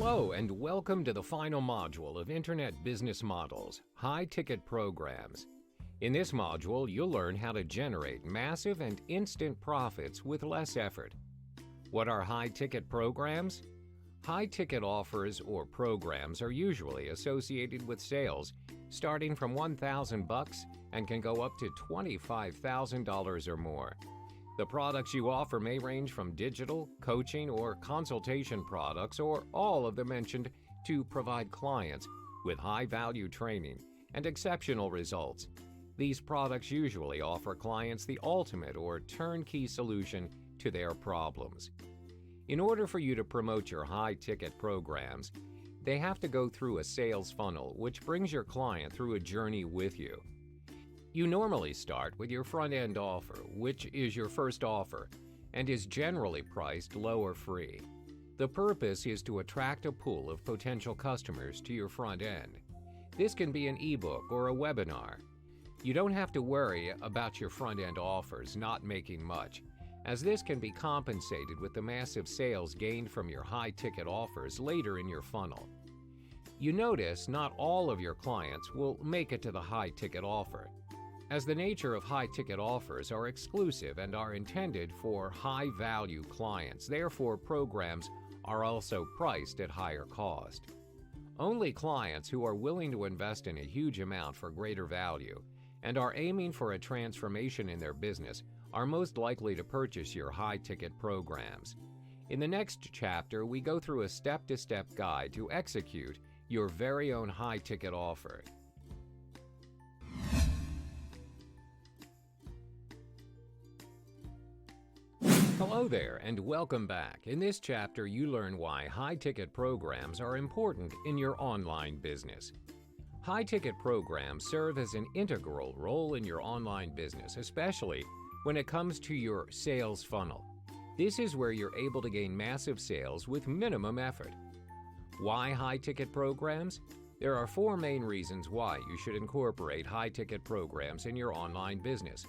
Hello and welcome to the final module of Internet Business Models, High-Ticket Programs. In this module, you'll learn how to generate massive and instant profits with less effort. What are high-ticket programs? High-ticket offers or programs are usually associated with sales starting from $1,000 and can go up to $25,000 or more. The products you offer may range from digital, coaching, or consultation products, or all of the mentioned, to provide clients with high-value training and exceptional results. These products usually offer clients the ultimate or turnkey solution to their problems. In order for you to promote your high-ticket programs, they have to go through a sales funnel, which brings your client through a journey with you. You normally start with your front-end offer, which is your first offer, and is generally priced low or free. The purpose is to attract a pool of potential customers to your front end. This can be an ebook or a webinar. You don't have to worry about your front-end offers not making much, as this can be compensated with the massive sales gained from your high-ticket offers later in your funnel. You notice not all of your clients will make it to the high-ticket offer, as the nature of high-ticket offers are exclusive and are intended for high-value clients. Therefore, programs are also priced at higher cost. Only clients who are willing to invest in a huge amount for greater value and are aiming for a transformation in their business are most likely to purchase your high-ticket programs. In the next chapter, we go through a step-to-step guide to execute your very own high-ticket offer. Hello there and welcome back. In this chapter, you learn why high-ticket programs are important in your online business. High-ticket programs serve as an integral role in your online business, especially when it comes to your sales funnel. This is where you're able to gain massive sales with minimum effort. Why high-ticket programs? There are four main reasons why you should incorporate high-ticket programs in your online business.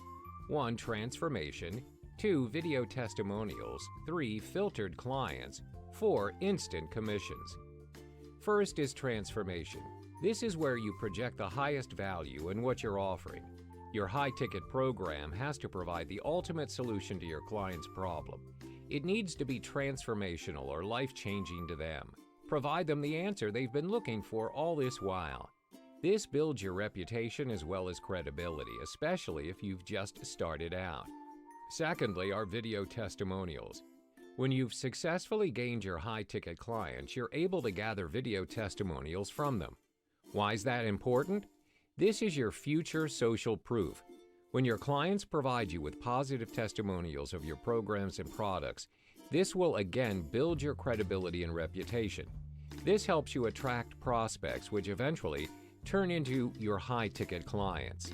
1. Transformation. 2. Video testimonials. 3. Filtered clients. 4. Instant commissions. First is transformation. This is where you project the highest value in what you're offering. Your high-ticket program has to provide the ultimate solution to your client's problem. It needs to be transformational or life-changing to them. Provide them the answer they've been looking for all this while. This builds your reputation as well as credibility, especially if you've just started out. Secondly are video testimonials. When you've successfully gained your high-ticket clients, you're able to gather video testimonials from them. Why is that important? This is your future social proof. When your clients provide you with positive testimonials of your programs and products, this will again build your credibility and reputation. This helps you attract prospects, which eventually turn into your high-ticket clients.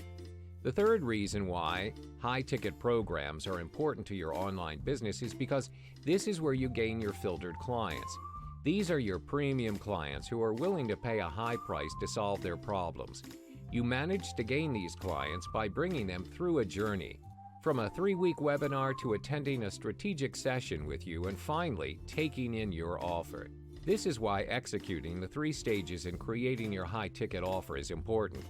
The third reason why high-ticket programs are important to your online business is because this is where you gain your filtered clients. These are your premium clients who are willing to pay a high price to solve their problems. You manage to gain these clients by bringing them through a journey, from a 3-week webinar to attending a strategic session with you and finally taking in your offer. This is why executing the 3 stages in creating your high-ticket offer is important.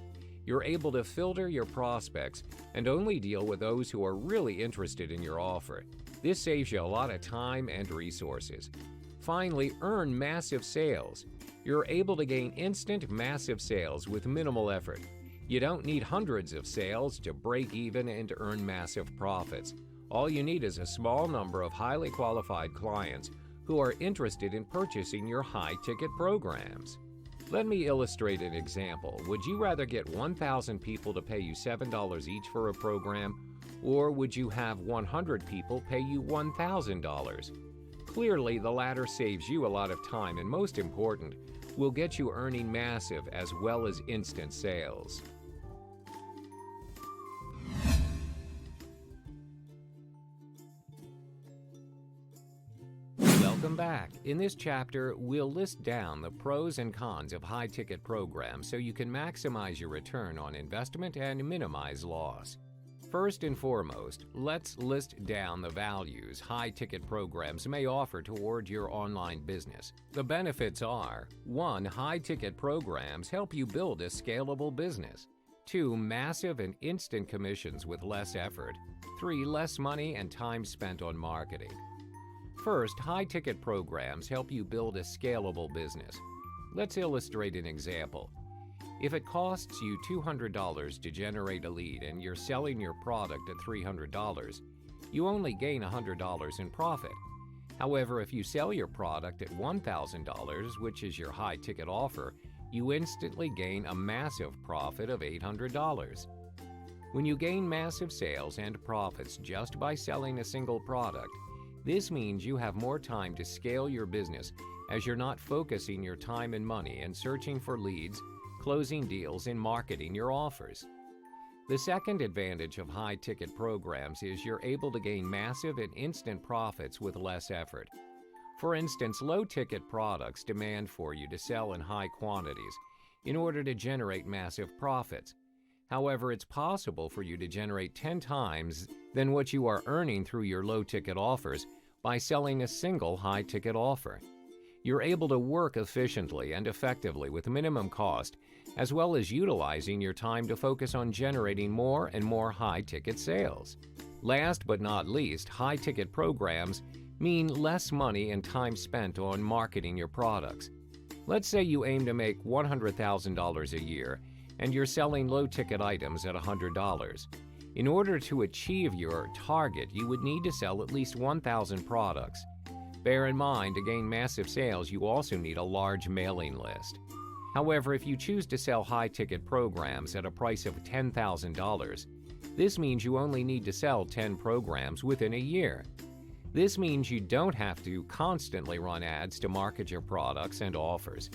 You're able to filter your prospects and only deal with those who are really interested in your offer. This saves you a lot of time and resources. Finally, earn massive sales. You're able to gain instant massive sales with minimal effort. You don't need hundreds of sales to break even and earn massive profits. All you need is a small number of highly qualified clients who are interested in purchasing your high-ticket programs. Let me illustrate an example. Would you rather get 1,000 people to pay you $7 each for a program, or would you have 100 people pay you $1,000? Clearly, the latter saves you a lot of time and, most important, will get you earning massive as well as instant sales. Welcome back. In this chapter, we'll list down the pros and cons of high-ticket programs so you can maximize your return on investment and minimize loss. First and foremost, let's list down the values high-ticket programs may offer toward your online business. The benefits are: 1. High-ticket programs help you build a scalable business. 2. Massive and instant commissions with less effort. 3. Less money and time spent on marketing. First, high-ticket programs help you build a scalable business. Let's illustrate an example. If it costs you $200 to generate a lead and you're selling your product at $300, you only gain $100 in profit. However, if you sell your product at $1,000, which is your high-ticket offer, you instantly gain a massive profit of $800. When you gain massive sales and profits just by selling a single product, this means you have more time to scale your business, as you're not focusing your time and money in searching for leads, closing deals, and marketing your offers. The second advantage of high-ticket programs is you're able to gain massive and instant profits with less effort. For instance, low-ticket products demand for you to sell in high quantities in order to generate massive profits. However, it's possible for you to generate 10 times than what you are earning through your low-ticket offers by selling a single high-ticket offer. You're able to work efficiently and effectively with minimum cost, as well as utilizing your time to focus on generating more and more high-ticket sales. Last but not least, high-ticket programs mean less money and time spent on marketing your products. Let's say you aim to make $100,000 a year and you're selling low-ticket items at $100. In order to achieve your target, you would need to sell at least 1,000 products. Bear in mind, to gain massive sales, you also need a large mailing list. However, if you choose to sell high-ticket programs at a price of $10,000, this means you only need to sell 10 programs within a year. This means you don't have to constantly run ads to market your products and offers.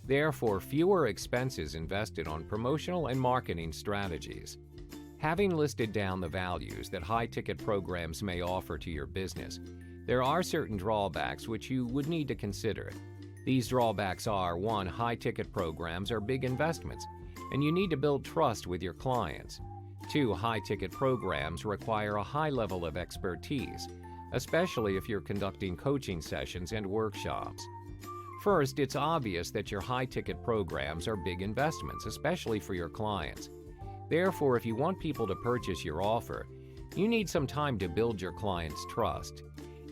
Therefore, fewer expenses invested on promotional and marketing strategies. Having listed down the values that high-ticket programs may offer to your business, there are certain drawbacks which you would need to consider. These drawbacks are: 1. High-ticket programs are big investments, and you need to build trust with your clients. 2. High-ticket programs require a high level of expertise, especially if you're conducting coaching sessions and workshops. First, it's obvious that your high-ticket programs are big investments, especially for your clients. Therefore, if you want people to purchase your offer, you need some time to build your clients' trust.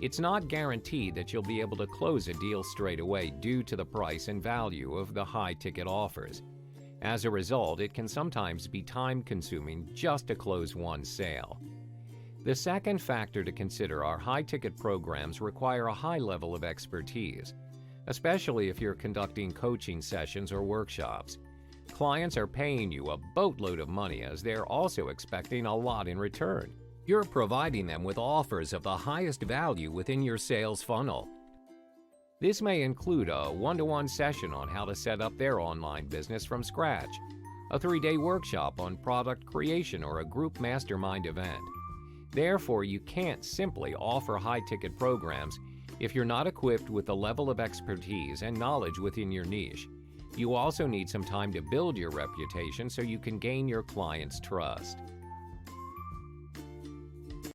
It's not guaranteed that you'll be able to close a deal straight away due to the price and value of the high-ticket offers. As a result, it can sometimes be time-consuming just to close one sale. The second factor to consider are high-ticket programs require a high level of expertise, especially if you're conducting coaching sessions or workshops. Clients are paying you a boatload of money, as they're also expecting a lot in return. You're providing them with offers of the highest value within your sales funnel. This may include a one-to-one session on how to set up their online business from scratch, a 3-day workshop on product creation, or a group mastermind event. Therefore, you can't simply offer high-ticket programs if you're not equipped with the level of expertise and knowledge within your niche. You also need some time to build your reputation so you can gain your clients' trust.